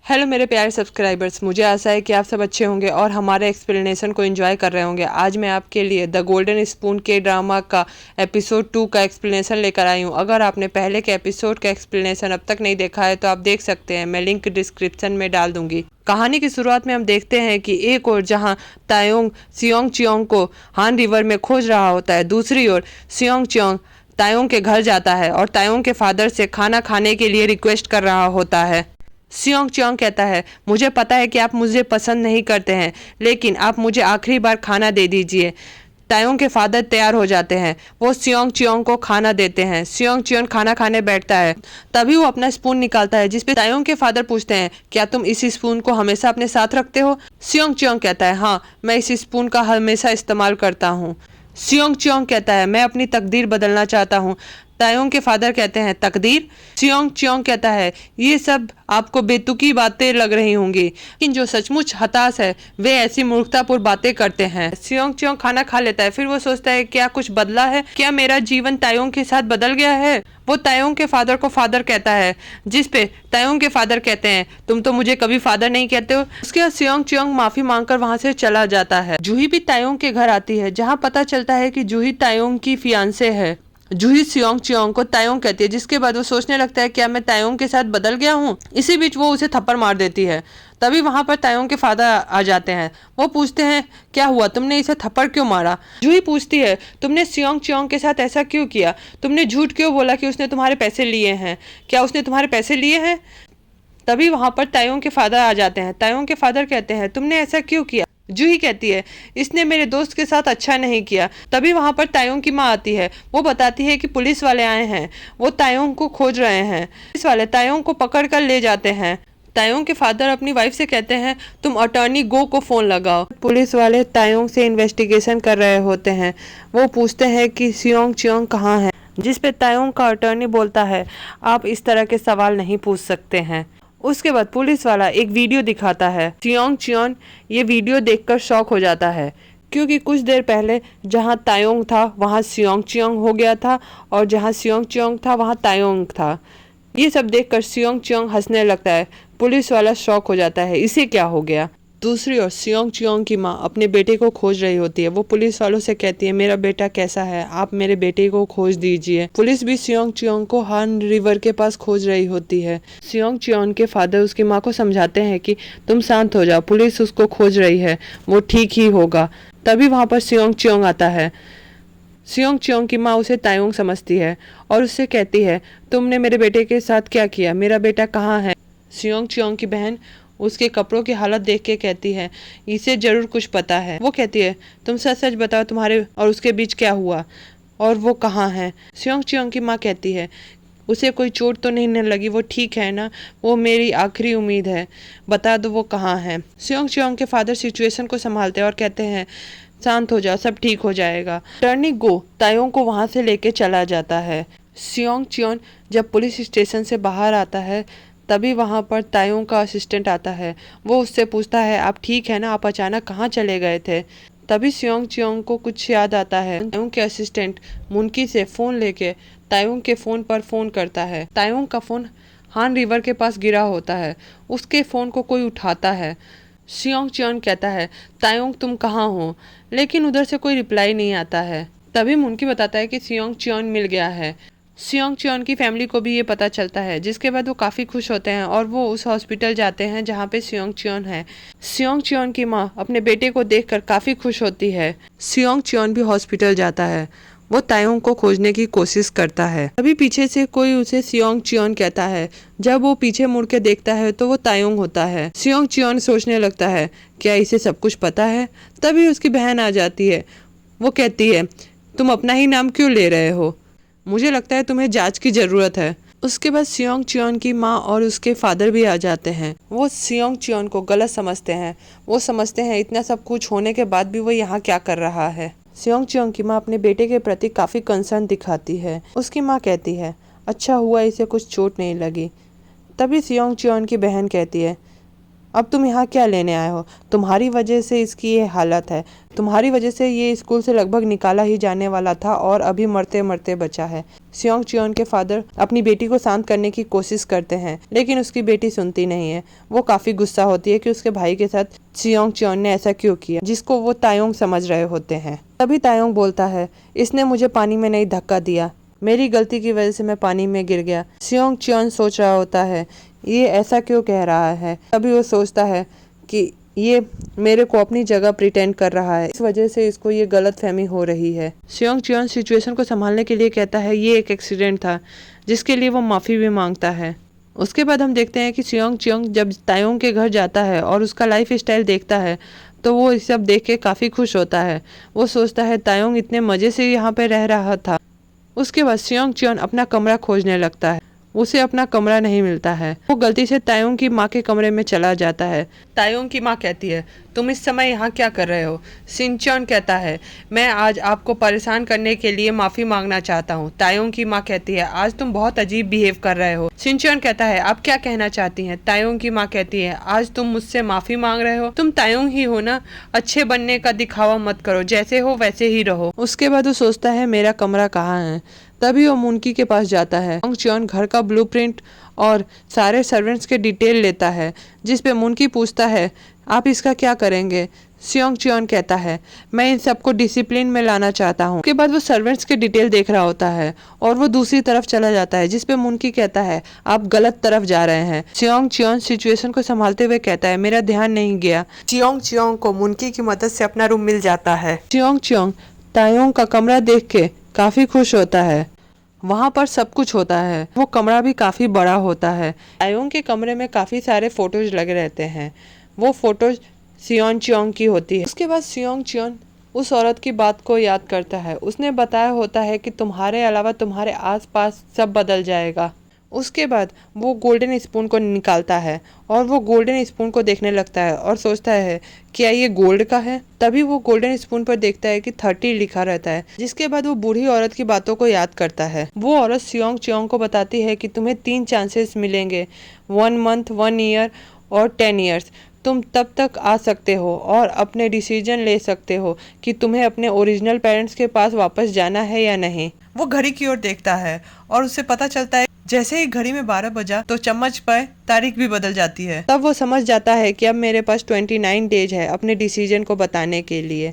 Hello मेरे प्यारे subscribers, मुझे आशा है कि आप सब अच्छे होंगे और हमारे एक्सप्लेनेशन को एंजॉय कर रहे होंगे। आज मैं आपके लिए द गोल्डन स्पून के ड्रामा का एपिसोड 2 का एक्सप्लेनेशन लेकर आई हूँ। अगर आपने पहले के एपिसोड का एक्सप्लेनेशन अब तक नहीं देखा है तो आप देख सकते हैं, मैं लिंक डिस्क्रिप्शन में डाल दूंगी। कहानी की शुरुआत में हम देखते हैं कि एक ओर जहां तायोंग सियोंग चियोंग को हान रिवर में खोज रहा होता है, दूसरी ओर सियोंग चियोंग तायोंग के घर जाता है और तायोंग के फादर से खाना खाने के लिए रिक्वेस्ट कर रहा होता है। सियोंग चियोंग कहता है, मुझे पता है कि आप मुझे पसंद नहीं करते हैं, लेकिन आप मुझे आखिरी बार खाना दे दीजिए। तायोंग के फादर तैयार हो जाते हैं, वो सियोंग चियोंग को खाना देते हैं। सियोंग चियोंग खाना खाने बैठता है, तभी वो अपना स्पून निकालता है, जिसपे तायोंग के फादर पूछते हैं, क्या तुम इस स्पून को हमेशा अपने साथ रखते हो? सियोंग चियोंग कहता है, हाँ, मैं इस स्पून का हमेशा इस्तेमाल करता हूँ। सियोंग चियोंग कहता है, मैं अपनी तकदीर बदलना चाहता हूँ। तायोंग के फादर कहते हैं, तकदीर? सियोंग चियोंग कहता है, ये सब आपको बेतुकी बातें लग रही होंगी, लेकिन जो सचमुच हताश है वे ऐसी मूर्खतापूर्ण बातें करते हैं। सियोंग चियोंग खाना खा लेता है, फिर वो सोचता है, क्या कुछ बदला है? क्या मेरा जीवन तायोंग के साथ बदल गया है? वो तायोंग के फादर को फादर कहता है, जिस पे तायोंग के फादर कहते हैं, तुम तो मुझे कभी फादर नहीं कहते हो। उसके बाद सियोंग चियोंग माफी मांगकर वहां से चला जाता है। जूही भी तायोंग के घर आती है, जहाँ पता चलता है कि जूही तायोंग की फियांसे है। जूही सियोंग चियोंग को तायोंग कहती है, जिसके बाद वो सोचने लगता है, क्या मैं तायोंग के साथ बदल गया हूँ? इसी बीच वो उसे थप्पड़ मार देती है। तभी वहां पर तायोंग के फादर आ जाते हैं। वो पूछते हैं, क्या हुआ, तुमने इसे थप्पड़ क्यों मारा? जूही पूछती है, तुमने सियोंग चियोंग के साथ ऐसा क्यों किया? तुमने झूठ क्यों बोला कि उसने तुम्हारे पैसे लिए हैं? क्या उसने तुम्हारे पैसे लिए हैं? तभी वहां पर तायोंग के फादर आ जाते हैं। तायोंग के फादर कहते हैं, तुमने ऐसा क्यों किया? जूही कहती है, इसने मेरे दोस्त के साथ अच्छा नहीं किया। तभी वहां पर तायोंग की माँ आती है। वो बताती है कि पुलिस वाले आए हैं, वो तायोंग को खोज रहे हैं। पुलिस वाले तायोंग को पकड़ कर ले जाते हैं। तायोंग के फादर अपनी वाइफ से कहते हैं, तुम अटॉर्नी गो को फोन लगाओ। पुलिस वाले तायोंग से इन्वेस्टिगेशन कर रहे होते हैं। वो पूछते हैं कि सियोंग चियोंग कहाँ है, जिस पे तायोंग का अटॉर्नी बोलता है, आप इस तरह के सवाल नहीं पूछ सकते हैं। उसके बाद पुलिस वाला एक वीडियो दिखाता है। सियोंग चियोंग ये वीडियो देखकर शॉक हो जाता है, क्योंकि कुछ देर पहले जहां तायोंग था वहां सियोंग चियोंग हो गया था, और जहां सियोंग चियोंग था वहां तायोंग था। ये सब देखकर सियोंग चियोंग हंसने लगता है। पुलिस वाला शॉक हो जाता है, इसे क्या हो गया? दूसरी ओर सियोंग चियोंग की माँ अपने बेटे को खोज रही होती है। वो पुलिस वालों से कहती है, मेरा बेटा कैसा है, आप मेरे बेटे को खोज दीजिए। पुलिस भी सियोंग चियोंग को हान रिवर के पास खोज रही होती है। सियोंग चियोंग के फादर उसकी माँ को समझाते हैं कि तुम शांत हो जाओ, पुलिस उसको खोज रही है, वो ठीक ही होगा। तभी वहां पर सियोंग चियोंग आता है। सियोंग चियोंग की माँ उसे तायोंग समझती है और उससे कहती है, तुमने मेरे बेटे के साथ क्या किया? मेरा बेटा कहाँ है? सियोंग चियोंग की बहन उसके कपड़ों की हालत देख के कहती है, इसे जरूर कुछ पता है। वो कहती है, तुम सच सच बताओ, तुम्हारे और उसके बीच क्या हुआ और वो कहाँ है? सियोंग चियोंग की माँ कहती है, उसे कोई चोट तो नहीं लगी, वो ठीक है ना? वो मेरी आखिरी उम्मीद है, बता दो वो कहाँ है। सियोंग चियोंग के फादर सिचुएशन को संभालते हैं और कहते हैं, शांत हो जाओ, सब ठीक हो जाएगा। टर्नी गो तायोंग को वहां से लेके चला जाता है। सियोंग चियोंग जब पुलिस स्टेशन से बाहर आता है, तभी वहां पर तायोंग का असिस्टेंट आता है। वो उससे पूछता है, आप ठीक है ना? आप अचानक कहाँ चले गए थे? तभी सियोंग चियोंग को कुछ याद आता है। तायोंग के असिस्टेंट मुनकी से फोन लेके तायोंग के फोन पर फोन करता है। तायोंग का फोन हान रिवर के पास गिरा होता है। उसके फोन को कोई उठाता है। सियोंग चियोंग कहता है, तायोंग तुम कहाँ हो? लेकिन उधर से कोई रिप्लाई नहीं आता है। तभी मुनकी बताता है कि सियोंग चियोंग मिल गया है। सियोंग चियोंग की फैमिली को भी ये पता चलता है, जिसके बाद वो काफ़ी खुश होते हैं और वो उस हॉस्पिटल जाते हैं जहाँ पे सियोंग चियोंग है। सियोंग चियोंग की माँ अपने बेटे को देखकर काफ़ी खुश होती है। सियोंग चियोंग भी हॉस्पिटल जाता है। वो तायोंग को खोजने की कोशिश करता है। तभी पीछे से कोई उसे सियोंग चियोंग कहता है। जब वो पीछे मुड़ के देखता है तो वो तायोंग होता है। सियोंग चियोंग सोचने लगता है, क्या इसे सब कुछ पता है? तभी उसकी बहन आ जाती है। वो कहती है, तुम अपना ही नाम क्यों ले रहे हो? मुझे लगता है तुम्हें जांच की जरूरत है। उसके बाद सियोंग चियोंग की माँ और उसके फादर भी आ जाते हैं। वो सियोंग चियोंग को गलत समझते हैं। वो समझते हैं इतना सब कुछ होने के बाद भी वो यहाँ क्या कर रहा है। सियोंग चियोंग की माँ अपने बेटे के प्रति काफ़ी कंसर्न दिखाती है। उसकी माँ कहती है, अच्छा हुआ इसे कुछ चोट नहीं लगी। तभी सियोंग चियोंग की बहन कहती है, अब तुम यहाँ क्या लेने आए हो? तुम्हारी वजह से इसकी ये हालत है। तुम्हारी वजह से ये स्कूल से लगभग निकाला ही जाने वाला था और अभी मरते मरते बचा है। सियोंग चियोन के फादर अपनी बेटी को शांत करने की कोशिश करते हैं, लेकिन उसकी बेटी सुनती नहीं है। वो काफी गुस्सा होती है कि उसके भाई के साथ सियोंग चियोन ने ऐसा क्यों किया, जिसको वो तायोंग समझ रहे होते हैं। तभी तायोंग बोलता है, इसने मुझे पानी में नहीं धक्का दिया, मेरी गलती की वजह से मैं पानी में गिर गया। सियोंग चियोन सोच रहा होता है, ये ऐसा क्यों कह रहा है। तभी वो सोचता है कि ये मेरे को अपनी जगह प्रिटेंड कर रहा है, इस वजह से इसको ये गलतफहमी हो रही है। सियोंग चियोन सिचुएशन को संभालने के लिए कहता है ये एक एक्सीडेंट था, जिसके लिए वो माफ़ी भी मांगता है। उसके बाद हम देखते हैं कि सियोंग चियोंग जब तायोंग के घर जाता है और उसका लाइफ स्टाइल देखता है तो वो इस सब देख के काफ़ी खुश होता है। वो सोचता है तायोंग इतने मज़े से यहाँ पे रह रहा था। उसके बाद सियोंग चियोन अपना कमरा खोजने लगता है। उसे अपना कमरा नहीं मिलता है। वो गलती से तायोंग की माँ के कमरे में चला जाता है। तायोंग की माँ कहती है, तुम इस समय यहाँ क्या कर रहे हो? सिनचॉन कहता है, मैं आज आपको परेशान करने के लिए माफ़ी मांगना चाहता हूँ। तायोंग की माँ कहती है, आज तुम बहुत अजीब बिहेव कर रहे हो। सिनचॉन कहता है, आप क्या कहना चाहती हैं? तायोंग की माँ कहती है, आज तुम मुझसे माफ़ी मांग रहे हो? तुम तायोंग ही हो ना? अच्छे बनने का दिखावा मत करो, जैसे हो वैसे ही रहो। उसके बाद वो सोचता है मेरा कमरा कहाँ है। तभी वो मुनकी के पास जाता है। सियोंग चियोन घर का ब्लूप्रिंट और सारे सर्वेंट्स के डिटेल लेता है, जिस पे मुनकी पूछता है आप इसका क्या करेंगे? सियोंग चियोन कहता है मैं इन सबको डिसिप्लिन में लाना चाहता हूँ। उसके बाद वो सर्वेंट्स के डिटेल देख रहा होता है और वो दूसरी तरफ चला जाता है, जिस पे मुनकी कहता है आप गलत तरफ जा रहे हैं। सियोंग चियोन सिचुएशन को संभालते हुए कहता है मेरा ध्यान नहीं गया। सियोंग चियोन को मुनकी की मदद से अपना रूम मिल जाता है। सियोंग चियोन तायोंग का कमरा देख के काफी खुश होता है। वहाँ पर सब कुछ होता है। वो कमरा भी काफी बड़ा होता है। तायोंग के कमरे में काफी सारे फोटोज लगे रहते हैं। वो फोटोज सियोंग चियोंग की होती है। उसके बाद सियोंग चियोन उस औरत की बात को याद करता है। उसने बताया होता है कि तुम्हारे अलावा तुम्हारे आसपास सब बदल जाएगा। उसके बाद वो गोल्डन स्पून को निकालता है और वो गोल्डन स्पून को देखने लगता है और सोचता है क्या ये गोल्ड का है। तभी वो गोल्डन स्पून पर देखता है कि 30 लिखा रहता है। जिसके बाद वो बूढ़ी औरत की बातों को याद करता है। वो औरत सियोंग चियोंग को बताती है कि तुम्हें 3 चांसेस मिलेंगे, 1 मंथ, 1 ईयर और 10 ईयर्स। तुम तब तक आ सकते हो और अपने डिसीजन ले सकते हो कि तुम्हें अपने ओरिजिनल पेरेंट्स के पास वापस जाना है या नहीं। वो घड़ी की ओर देखता है और उसे पता चलता है जैसे ही घड़ी में 12 बजा तो चम्मच पर तारीख भी बदल जाती है। तब वो समझ जाता है कि अब मेरे पास 29 डेज है अपने डिसीजन को बताने के लिए।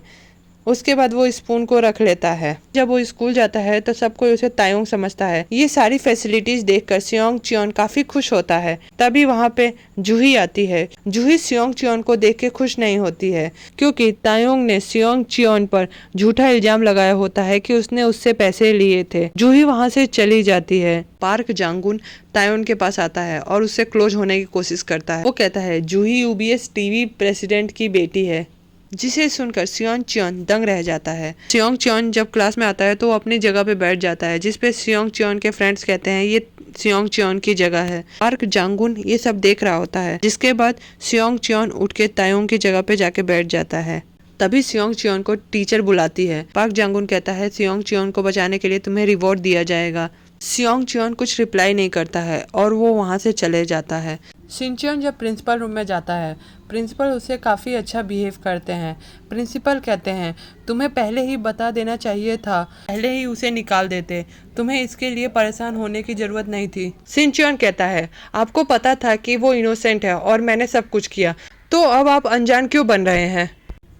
उसके बाद वो स्पून को रख लेता है। जब वो स्कूल जाता है तो सब कोई उसे तायोंग समझता है। ये सारी फैसिलिटीज देखकर सियोंग चियोन काफी खुश होता है। तभी वहाँ पे जूही आती है। जूही सियोंग चियोन को देख के खुश नहीं होती है, क्योंकि तायोंग ने सियोंग चियोन पर झूठा इल्जाम लगाया होता है कि उसने उससे पैसे लिए थे। जूही वहाँ से चली जाती है। पार्क जांगुन तायोंग के पास आता है और उससे क्लोज होने की कोशिश करता है। वो कहता है जूही यूबीएस टीवी प्रेसिडेंट की बेटी है, जिसे सुनकर सियोंग चियोन दंग रह जाता है। सियोंग चियोन जब क्लास में आता है तो वो अपनी जगह पे बैठ जाता है, जिसपे सियोंग चियोन के फ्रेंड्स कहते हैं ये सियोंग चियोन की जगह है। पार्क जांगुन ये सब देख रहा होता है। जिसके बाद सियोंग चियोन उठ के तायोंग की जगह पे जाके बैठ जाता है। तभी सियोंग चियोन को टीचर बुलाती है। पार्क जांगुन कहता है सियोंग चियोन को बचाने के लिए तुम्हें रिवॉर्ड दिया जाएगा। सियोंग चियोन कुछ रिप्लाई नहीं करता है और वो वहाँ से चले जाता है। सिनचियोन जब प्रिंसिपल रूम में जाता है, प्रिंसिपल उससे काफ़ी अच्छा बिहेव करते हैं। प्रिंसिपल कहते हैं तुम्हें पहले ही बता देना चाहिए था, पहले ही उसे निकाल देते, तुम्हें इसके लिए परेशान होने की ज़रूरत नहीं थी। सिनचियोन कहता है आपको पता था कि वो इनोसेंट है और मैंने सब कुछ किया, तो अब आप अनजान क्यों बन रहे हैं।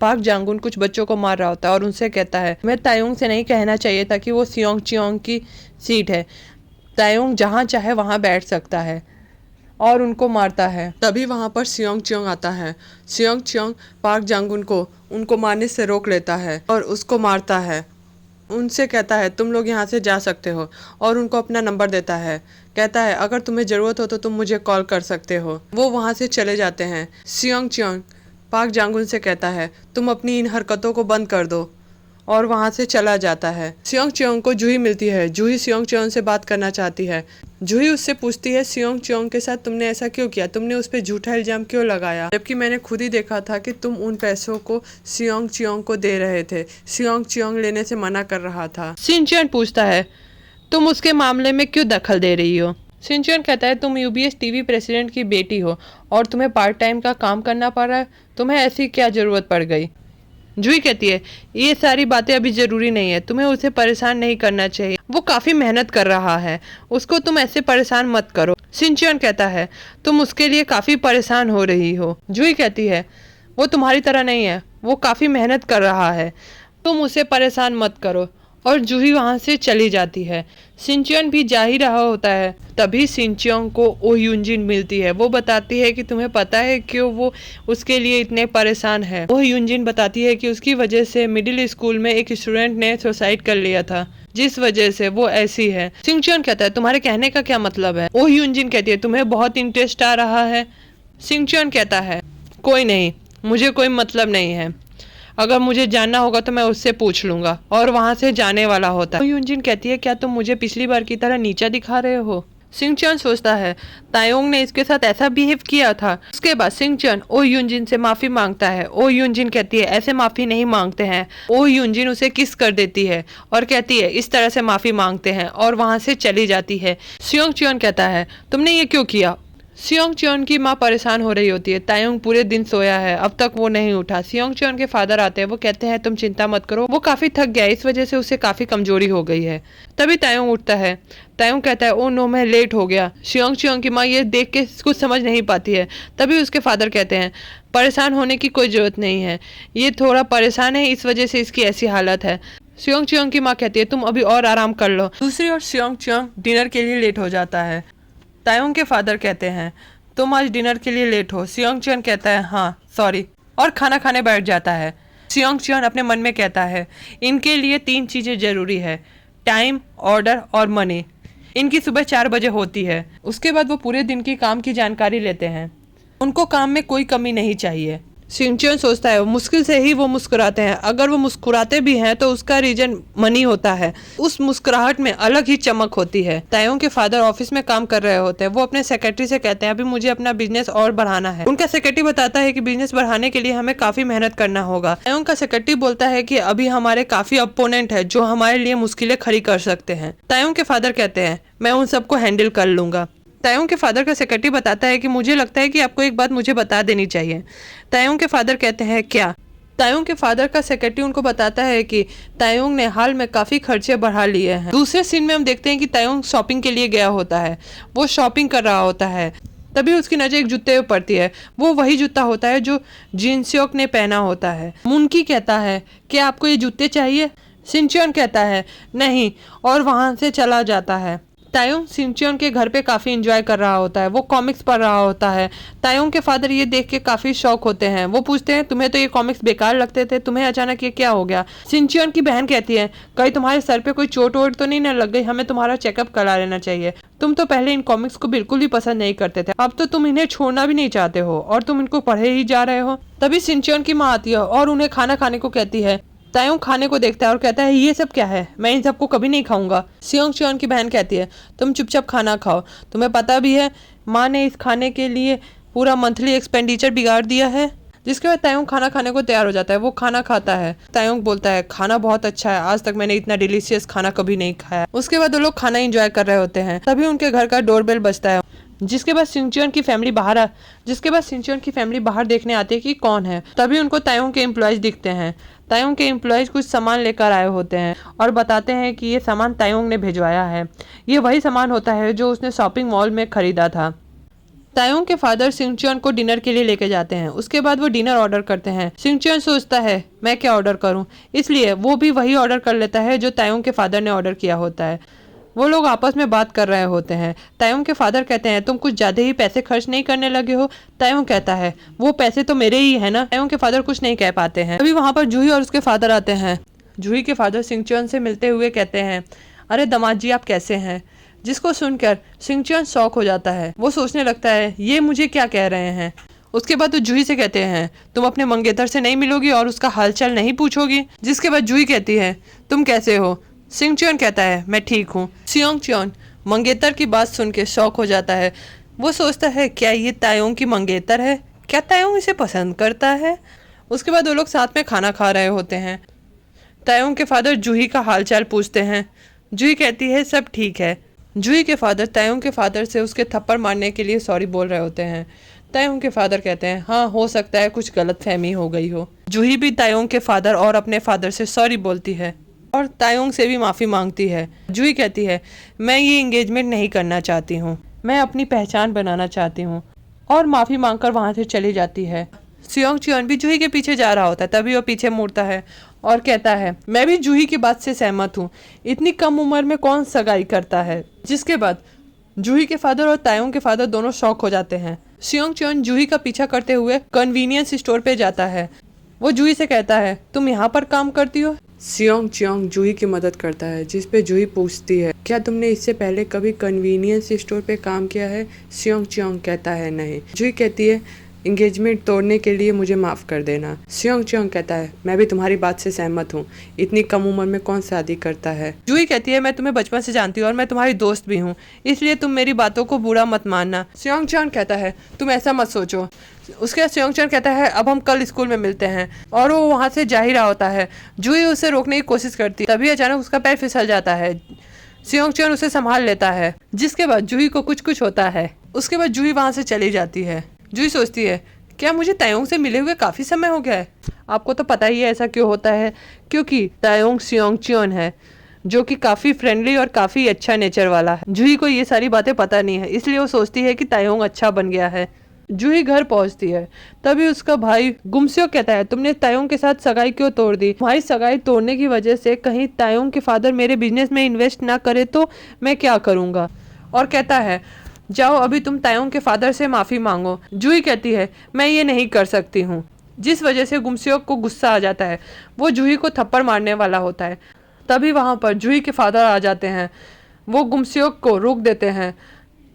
पार्क जांगुन कुछ बच्चों को मार रहा होता है और उनसे कहता है मैं तायोंग से नहीं कहना चाहिए था कि वो सियोंग चियोंग की सीट है, तायोंग जहाँ चाहे वहाँ बैठ सकता है, और उनको मारता है। तभी वहाँ पर सियोंग चियोंग आता है। सियोंग चियोंग पार्क जांगुन को उनको मारने से रोक लेता है और उसको मारता है। उनसे कहता है तुम लोग यहाँ से जा सकते हो और उनको अपना नंबर देता है। कहता है अगर तुम्हें ज़रूरत हो तो तुम मुझे कॉल कर सकते हो। वो वहाँ से चले जाते हैं। सियोंग चियोंग पार्क जांगुन से कहता है तुम अपनी इन हरकतों को बंद कर दो, और वहाँ से चला जाता है। सियोंग चियोंग को जूही मिलती है। जूही सियोंग चियोंग से बात करना चाहती है। जूही उससे पूछती है सियोंग चियोंग के साथ तुमने ऐसा क्यों किया, तुमने उस पर झूठा इल्जाम क्यों लगाया, जबकि मैंने खुद ही देखा था कि तुम उन पैसों को सियोंग चियोंग को दे रहे थे। सियोंग चियोंग लेने से मना कर रहा था। सिनचियोन पूछता है तुम उसके मामले में क्यों दखल दे रही हो। सिंचुअन कहता है तुम यूबीएस टीवी प्रेसिडेंट की बेटी हो और तुम्हें पार्ट टाइम का काम करना पड़ रहा है, तुम्हें ऐसी क्या ज़रूरत पड़ गई। जूही कहती है ये सारी बातें अभी ज़रूरी नहीं है, तुम्हें उसे परेशान नहीं करना चाहिए, वो काफ़ी मेहनत कर रहा है, उसको तुम ऐसे परेशान मत करो। सिंचुअन कहता है तुम उसके लिए काफ़ी परेशान हो रही हो। जूही कहती है वो तुम्हारी तरह नहीं है, वो काफ़ी मेहनत कर रहा है, तुम उसे परेशान मत करो। और जूही वहाँ से चली जाती है। सिंचुअन भी जा ही रहा होता है, तभी सिंचुअन को ओ यूनजिन मिलती है। वो बताती है कि तुम्हें पता है क्यों वो उसके लिए इतने परेशान है। ओ यूनजिन बताती है कि उसकी वजह से मिडिल स्कूल में एक स्टूडेंट ने सुसाइड कर लिया था, जिस वजह से वो ऐसी है। सिंचुअन कहता है तुम्हारे कहने का क्या मतलब है। ओ यूनजिन कहती है तुम्हें बहुत इंटरेस्ट आ रहा है। सिंचुअन कहता है कोई नहीं, मुझे कोई मतलब नहीं है, अगर मुझे जानना होगा तो मैं उससे पूछ लूंगा। और वहां से जाने वाला होता है। ओ यूनजिन कहती है क्या तुम मुझे पिछली बार की तरह नीचा दिखा रहे हो। सिंचुअन सोचता है तायोंग ने इसके साथ ऐसा बिहेव किया था। उसके बाद सिंचुअन ओ यूनजिन से माफी मांगता है। ओ यूनजिन कहती है ऐसे माफी नहीं मांगते हैं। ओ यूनजिन उसे किस कर देती है और कहती है इस तरह से माफी मांगते हैं, और वहां से चली जाती है। सियोंग कहता है तुमने ये क्यों किया। सियोंग की माँ परेशान हो रही होती है। तायोंग पूरे दिन सोया है, अब तक वो नहीं उठा। सियोंग के फादर आते हैं, वो कहते हैं तुम चिंता मत करो, वो काफी थक गया, इस वजह से उसे काफी कमजोरी हो गई है। तभी तायोंग उठता है। तायोंग कहता है ओ नो मैं लेट हो गया। सियोंग की माँ ये देख के कुछ समझ नहीं पाती है। तभी उसके फादर कहते हैं परेशान होने की कोई जरूरत नहीं है, ये थोड़ा परेशान है इस वजह से इसकी ऐसी हालत है। सियोंग की माँ कहती है तुम अभी और आराम कर लो। दूसरी ओर सियोंग डिनर के लिए लेट हो जाता है। तायोंग के फादर कहते हैं तुम आज डिनर के लिए लेट हो। सियोंग कहता है हाँ सॉरी, और खाना खाने बैठ जाता है। सियोंग अपने मन में कहता है इनके लिए 3 चीज़ें ज़रूरी है, टाइम, ऑर्डर और मनी। इनकी सुबह 4 बजे होती है। उसके बाद वो पूरे दिन की काम की जानकारी लेते हैं, उनको काम में कोई कमी नहीं चाहिए। सिंचुअन सोचता है मुश्किल से ही वो मुस्कुराते हैं, अगर वो मुस्कुराते भी हैं तो उसका रीजन मनी होता है। उस मुस्कुराहट में अलग ही चमक होती है। तायोंग के फादर ऑफिस में काम कर रहे होते हैं। वो अपने सेक्रेटरी से कहते हैं अभी मुझे अपना बिजनेस और बढ़ाना है। उनका सेक्रेटरी बताता है कि बिजनेस बढ़ाने के लिए हमें काफी मेहनत करना होगा। तायोंग का सेक्रेटरी बोलता है कि अभी हमारे काफी अपोनेंट है जो हमारे लिए मुश्किलें खड़ी कर सकते हैं। तायोंग के फादर कहते हैं मैं उन सबको हैंडल कर लूंगा। तायोंग के फादर का सेक्रेटरी बताता है कि मुझे लगता है कि आपको एक बात मुझे बता देनी चाहिए। तायोंग के फादर कहते हैं क्या। तायोंग के फादर का सेक्रेटरी उनको बताता है कि तायोंग ने हाल में काफ़ी खर्चे बढ़ा लिए हैं। दूसरे सीन में हम देखते हैं कि तायोंग शॉपिंग के लिए गया होता है, वो शॉपिंग कर रहा होता है। तभी उसकी नज़र एक जूते पर पड़ती है। वो वही जूता होता है जो जिनस्योक ने पहना होता है। मुनकी कहता है कि आपको ये जूते चाहिए। सिंचुअन कहता है नहीं, और वहाँ से चला जाता है। तायोंग सिंचुअन के घर पे काफ़ी एंजॉय कर रहा होता है, वो कॉमिक्स पढ़ रहा होता है। तायोंग के फादर ये देख के काफ़ी शौक होते हैं। वो पूछते हैं तुम्हें तो ये कॉमिक्स बेकार लगते थे, तुम्हें अचानक ये क्या हो गया। सिंचुअन की बहन कहती है कहीं तुम्हारे सर पे कोई चोट वोट तो नहीं ना लग गई, हमें तुम्हारा चेकअप करा लेना चाहिए। तुम तो पहले इन कॉमिक्स को बिल्कुल भी पसंद नहीं करते थे, अब तो तुम इन्हें छोड़ना भी नहीं चाहते हो और तुम इनको पढ़े ही जा रहे हो। तभी सिंचुअन की माँ आती है और उन्हें खाना खाने को कहती है। तायोंग खाने को देखता है और कहता है ये सब क्या है, मैं इन सबको कभी नहीं खाऊंगा। सियोंग की बहन कहती है तुम चुपचाप खाना खाओ, तुम्हें पता भी है माँ ने इस खाने के लिए पूरा मंथली एक्सपेंडिचर बिगाड़ दिया है। जिसके बाद तायोंग खाना खाने को तैयार हो जाता है। वो खाना खाता है। तायोंग बोलता है खाना बहुत अच्छा है, आज तक मैंने इतना डिलीशियस खाना कभी नहीं खाया। उसके बाद वो लोग खाना एंजॉय कर रहे होते हैं। तभी उनके घर का डोरबेल बजता है। जिसके बाद सिंचुअन की फैमिली बाहर देखने आती है कि कौन है। तभी उनको तायोंग के एम्प्लॉयज दिखते हैं। तायोंग के एम्प्लॉयज कुछ सामान लेकर आए होते हैं और बताते हैं कि ये सामान तायोंग ने भिजवाया है। ये वही सामान होता है जो उसने शॉपिंग मॉल में खरीदा था। तायोंग के फादर सिंचुअन को डिनर के लिए लेके जाते हैं। उसके बाद वो डिनर ऑर्डर करते हैं। सिंचुअन सोचता है मैं क्या ऑर्डर करूं, इसलिए वो भी वही ऑर्डर कर लेता है जो तायोंग के फादर ने ऑर्डर किया होता है। वो लोग आपस में बात कर रहे होते हैं। तायोंग के फादर कहते हैं तुम कुछ ज़्यादा ही पैसे खर्च नहीं करने लगे हो। तायोंग कहता है वो पैसे तो मेरे ही है ना। तायोंग के फादर कुछ नहीं कह पाते हैं। अभी वहाँ पर जूही और उसके फादर आते हैं। जूही के फादर सिंचुअन से मिलते हुए कहते हैं अरे दामाद जी आप कैसे हैं। जिसको सुनकर सिंचुअन शॉक हो जाता है। वो सोचने लगता है ये मुझे क्या कह रहे हैं। उसके बाद वो जूही से कहते हैं तुम अपने मंगेतर से नहीं मिलोगी और उसका हालचाल नहीं पूछोगी। जिसके बाद जूही कहती है तुम कैसे हो। सिंचुअन कहता है मैं ठीक हूँ। सियोंग मंगेतर की बात सुन के शौक हो जाता है। वो सोचता है क्या ये तायोंग की मंगेतर है, क्या तायोंग इसे पसंद करता है। उसके बाद वो लोग साथ में खाना खा रहे होते हैं। तायोंग के फादर जूही का हालचाल पूछते हैं। जूही कहती है सब ठीक है। जूही के फादर तायोंग के फादर से उसके थप्पड़ मारने के लिए सॉरी बोल रहे होते हैं। तायोंग के फादर कहते हैं हाँ हो सकता है कुछ गलतफहमी हो गई हो। जूही भी तायोंग के फादर और अपने फादर से सॉरी बोलती है और तायोंग से भी माफ़ी मांगती है। जूही कहती है मैं ये एंगेजमेंट नहीं करना चाहती हूँ, मैं अपनी पहचान बनाना चाहती हूँ, और माफ़ी मांगकर वहाँ से चली जाती है। सियोंग चियोन भी जूही के पीछे जा रहा होता है, तभी वो पीछे मुड़ता है और कहता है मैं भी जूही की बात से सहमत हूँ, इतनी कम उम्र में कौन सगाई करता है। जिसके बाद जूही के फादर और तायोंग के फादर दोनों शॉक हो जाते हैं। सियोंग चियोन जूही का पीछा करते हुए कन्वीनियंस स्टोर पे जाता है। वो जूही से कहता है तुम यहाँ पर काम करती हो। सियोंग चियोंग जूही की मदद करता है, जिस पे जूही पूछती है क्या तुमने इससे पहले कभी कन्वीनियंस स्टोर पे काम किया है। सियोंग चियोंग कहता है नहीं। जूही कहती है इंगेजमेंट तोड़ने के लिए मुझे माफ़ कर देना। सियोंग चियोंग कहता है मैं भी तुम्हारी बात से सहमत हूँ, इतनी कम उम्र में कौन शादी करता है। जूही कहती है मैं तुम्हें बचपन से जानती हूँ और मैं तुम्हारी दोस्त भी हूँ, इसलिए तुम मेरी बातों को बुरा मत मानना। सियोंग चियोंग कहता है तुम ऐसा मत सोचो। उसके बाद सियोंग चियोंग कहता है अब हम कल स्कूल में मिलते हैं, और वो वहाँ से जा ही रहा होता है। जूही उसे रोकने की कोशिश करती है, तभी अचानक उसका पैर फिसल जाता है। सियोंग चियोंग उसे संभाल लेता है, जिसके बाद जूही को कुछ कुछ होता है। उसके बाद जूही वहाँ से चली जाती है। जूही सोचती है क्या मुझे तायोंग से मिले हुए काफ़ी समय हो गया है। आपको तो पता ही है ऐसा क्यों होता है, क्योंकि तायोंग सियोंग चियोन है जो कि काफ़ी फ्रेंडली और काफ़ी अच्छा नेचर वाला है। जूही को ये सारी बातें पता नहीं है, इसलिए वो सोचती है कि तायोंग अच्छा बन गया है। जूही घर पहुंचती है, तभी उसका भाई गुमस्यो कहता है तुमने तायोंग के साथ सगाई क्यों तोड़ दी। तुम्हारी सगाई तोड़ने की वजह से कहीं तायोंग के फादर मेरे बिजनेस में इन्वेस्ट ना करे तो मैं क्या करूँगा। और कहता है जाओ अभी तुम तायोंग के फादर से माफ़ी मांगो। जूही कहती है मैं ये नहीं कर सकती हूँ, जिस वजह से गुमस्यो को गुस्सा आ जाता है। वो जूही को थप्पड़ मारने वाला होता है, तभी वहाँ पर जूही के फादर आ जाते हैं। वो गुमस्यो को रोक देते हैं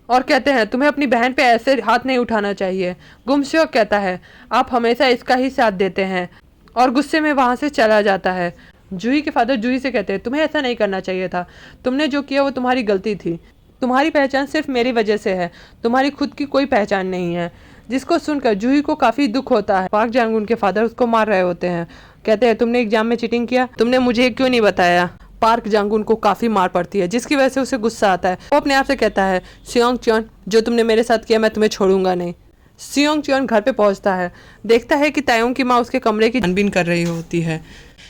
और कहते हैं तुम्हें अपनी बहन पे ऐसे हाथ नहीं उठाना चाहिए। गुमस्यो कहता है आप हमेशा इसका ही साथ देते हैं, और गुस्से में वहाँ से चला जाता है। जूही के फादर जूही से कहते हैं तुम्हें ऐसा नहीं करना चाहिए था, तुमने जो किया वो तुम्हारी गलती थी, तुम्हारी पहचान सिर्फ मेरी वजह से है, तुम्हारी खुद की कोई पहचान नहीं है। जिसको सुनकर जूही को काफ़ी दुख होता है। पार्क जांगुन के फादर उसको मार रहे होते हैं, कहते हैं तुमने एग्जाम में चीटिंग किया, तुमने मुझे क्यों नहीं बताया। पार्क जांगुन को काफ़ी मार पड़ती है, जिसकी वजह से उसे गुस्सा आता है। वो अपने आप से कहता है सियोंग चियोन जो तुमने मेरे साथ किया मैं तुम्हें छोड़ूंगा नहीं। सियोंग चियोन घर पे पहुंचता है, देखता है कि तायोंग की माँ उसके कमरे की छानबीन कर रही होती है।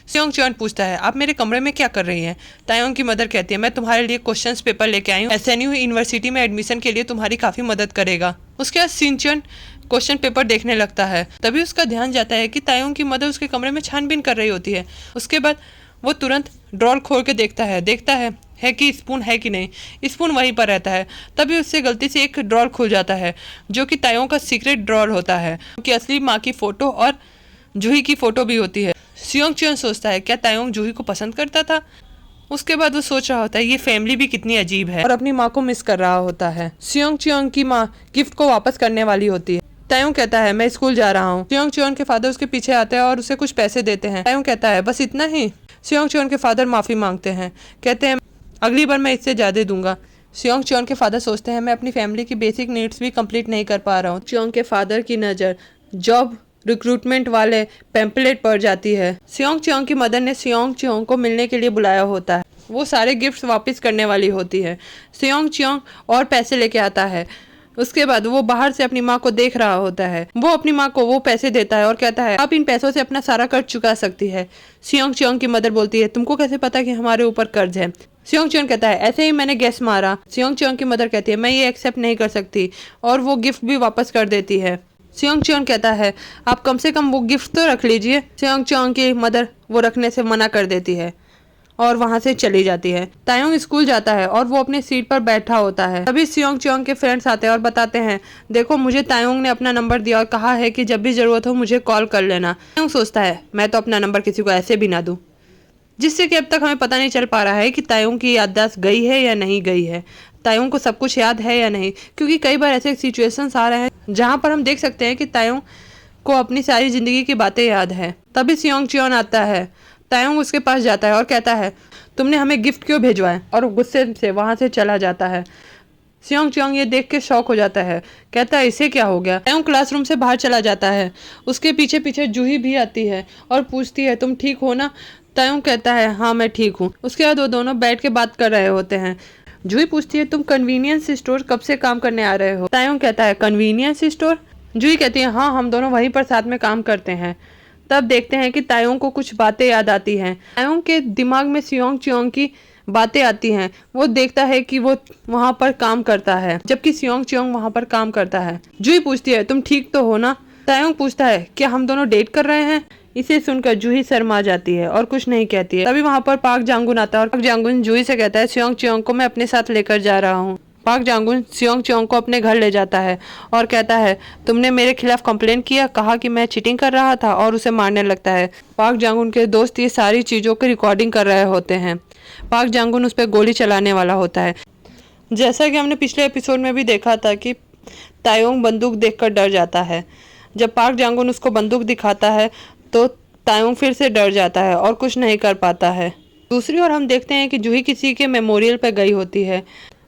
सियोंग चियोन पूछता है आप मेरे कमरे में क्या कर रही हैं। तायोंग की मदर कहती है मैं तुम्हारे लिए क्वेश्चंस पेपर लेके आई हूँ, एसएनयू यूनिवर्सिटी में एडमिशन के लिए तुम्हारी काफ़ी मदद करेगा। उसके बाद सिंचियन क्वेश्चन पेपर देखने लगता है, तभी उसका ध्यान जाता है कि तायोंग की मदर उसके कमरे में छानबीन कर रही होती है। उसके बाद वो तुरंत ड्रॉर खोल के देखता है कि स्पून है कि नहीं। स्पून वहीं पर रहता है, तभी उससे गलती से एक ड्रॉर खुल जाता है जो कि तायोंग का सीक्रेट ड्रॉर होता है, कि असली माँ की फ़ोटो और जूही की फ़ोटो भी होती है। सियोंग चियोन सोचता है क्या तायोंग जूही को पसंद करता था। उसके बाद वो सोच रहा होता है ये फैमिली भी कितनी अजीब है, और अपनी माँ को मिस कर रहा होता है। सियोंग चियोन की माँ गिफ्ट को वापस करने वाली होती है। तायोंग कहता है मैं स्कूल जा रहा हूँ। सियोंग चियोन के फादर उसके पीछे आते हैं और उसे कुछ पैसे देते हैं। तायोंग कहता है बस इतना ही। सियोंग चियोन के फादर माफ़ी मांगते हैं, कहते हैं अगली बार मैं इससे ज़्यादा दूंगा। सियोंग चियोन के फादर सोचते हैं मैं अपनी फैमिली की बेसिक नीड्स भी कंप्लीट नहीं कर पा रहा हूँ। चियोंग के फादर की नज़र जॉब रिक्रूटमेंट वाले पैम्पलेट पर जाती है। सियोंग चियोंग की मदर ने सियोंग चियोंग को मिलने के लिए बुलाया होता है, वो सारे गिफ्ट्स वापस करने वाली होती है। सियोंग चियोंग और पैसे लेके आता है। उसके बाद वो बाहर से अपनी माँ को देख रहा होता है, वो अपनी माँ को वो पैसे देता है और कहता है आप इन पैसों से अपना सारा कर्ज चुका सकती है। सियोंग चियोंग की मदर बोलती है तुमको कैसे पता कि हमारे ऊपर कर्ज है। सियोंग चियोंग कहता है ऐसे ही मैंने गेस मारा। सियोंग चियोंग की मदर कहती है मैं ये एक्सेप्ट नहीं कर सकती, और वो गिफ्ट भी वापस कर देती है। सियोंग चियोंग कहता है आप कम से कम वो गिफ्ट तो रख लीजिए। सियोंग चियोंग की मदर वो रखने से मना कर देती है और वहाँ से चली जाती है। तायोंग स्कूल जाता है और वो अपने सीट पर बैठा होता है, तभी सियोंग चियोंग के फ्रेंड्स आते हैं और बताते हैं देखो मुझे तायोंग ने अपना नंबर दिया और कहा है कि जब भी ज़रूरत हो मुझे कॉल कर लेना। तायोंग सोचता है मैं तो अपना नंबर किसी को ऐसे भी ना दूँ, जिससे कि अब तक हमें पता नहीं चल पा रहा है कि तायोंग की याददाश्त गई है या नहीं गई है, तायोंग को सब कुछ याद है या नहीं, क्योंकि कई बार ऐसे सिचुएशंस आ रहे हैं जहाँ पर हम देख सकते हैं कि तायोंग को अपनी सारी ज़िंदगी की बातें याद है। तभी सियोंग चियोन आता है, तायोंग उसके पास जाता है और कहता है तुमने हमें गिफ्ट क्यों भिजवाया, और गुस्से से वहाँ से चला जाता है। सियोंग चियोंग ये देख के शॉक हो जाता है, कहता है इसे क्या हो गया। तायोंग क्लासरूम से बाहर चला जाता है, उसके पीछे पीछे जूही भी आती है और पूछती है तुम ठीक हो ना। तायोंग कहता है हाँ मैं ठीक हूँ। उसके बाद वो दोनों बैठ के बात कर रहे होते हैं। जूही पूछती है तुम कन्वीनियंस स्टोर कब से काम करने आ रहे हो। तायोंग कहता है कन्वीनियंस स्टोर। जूही कहती है हाँ, हम दोनों वहीं पर साथ में काम करते हैं। तब देखते हैं कि तायोंग को कुछ बातें याद आती हैं। तायोंग के दिमाग में सियोंग चियोंग की बातें आती हैं। वो देखता है कि वो वहाँ पर काम करता है, जबकि सियोंग चियोंग वहाँ पर काम करता है। जूही पूछती है तुम ठीक तो हो ना। तायोंग पूछता है क्या हम दोनों डेट कर रहे हैं। इसे सुनकर जूही शर्मा जाती है और कुछ नहीं कहती है। तभी वहाँ पर पार्क जांगुन आता है और पार्क जांगुन जूही से कहता है सियोंग चियोंग को मैं अपने साथ लेकर जा रहा हूँ। पार्क जांगुन सियोंग चियोंग को अपने घर ले जाता है और कहता है तुमने मेरे खिलाफ कंप्लेन किया, कहा कि मैं चीटिंग कर रहा था, और उसे मारने लगता है। पार्क जांगुन के दोस्त ये सारी चीज़ों की रिकॉर्डिंग कर रहे होते हैं। पार्क जांगुन उस पर गोली चलाने वाला होता है। जैसा कि हमने पिछले एपिसोड में भी देखा था कि तायोंग बंदूक देखकर डर जाता है। जब पार्क जांगुन उसको बंदूक दिखाता है तो तायोंग फिर से डर जाता है और कुछ नहीं कर पाता है। दूसरी ओर हम देखते हैं कि जूही किसी के मेमोरियल पर गई होती है।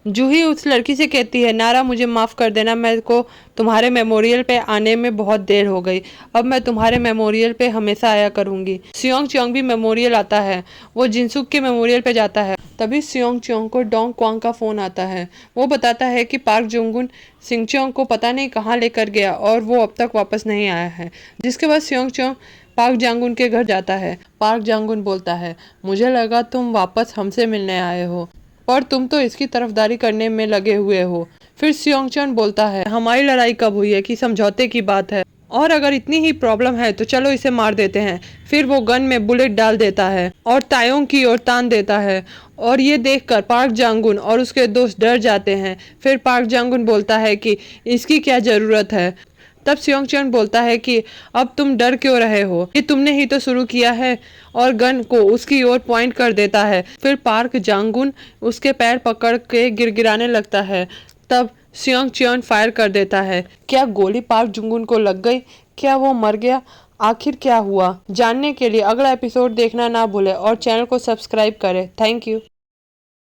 जूही उस लड़की से कहती है नारा मुझे माफ़ कर देना, मेरे को तुम्हारे मेमोरियल पे आने में बहुत देर हो गई, अब मैं तुम्हारे मेमोरियल पे हमेशा आया करूँगी। सियोंग चियोंग भी मेमोरियल आता है, वो जिनसुक के मेमोरियल पे जाता है। तभी सियोंग चियोंग को डोंग क्वांग का फ़ोन आता है। वो बताता है कि पार्क जुंगुन सिंग चियोंग को पता नहीं कहाँ लेकर गया और वो अब तक वापस नहीं आया है। जिसके बाद सियोंग चियोंग पार्क जांगुन के घर जाता है। पार्क जांगुन बोलता है मुझे लगा तुम वापस हमसे मिलने आए हो, पर तुम तो इसकी तरफदारी करने में लगे हुए हो। फिर सियोंगचन बोलता है हमारी लड़ाई कब हुई है कि समझौते की बात है, और अगर इतनी ही प्रॉब्लम है तो चलो इसे मार देते हैं। फिर वो गन में बुलेट डाल देता है और तायोंग की ओर तान देता है, और ये देखकर पार्क जांगुन और उसके दोस्त डर जाते हैं। फिर पार्क जांगुन बोलता है कि इसकी क्या ज़रूरत है। तब सियोंगचन बोलता है कि अब तुम डर क्यों रहे हो, ये तुमने ही तो शुरू किया है, और गन को उसकी ओर पॉइंट कर देता है। फिर पार्क जांगुन उसके पैर पकड़ के गिड़गिड़ाने लगता है। तब सियोंगचन फायर कर देता है। क्या गोली पार्क जांगुन को लग गई? क्या वो मर गया? आखिर क्या हुआ? जानने के लिए अगला एपिसोड देखना ना भूलें और चैनल को सब्सक्राइब करें। Thank you.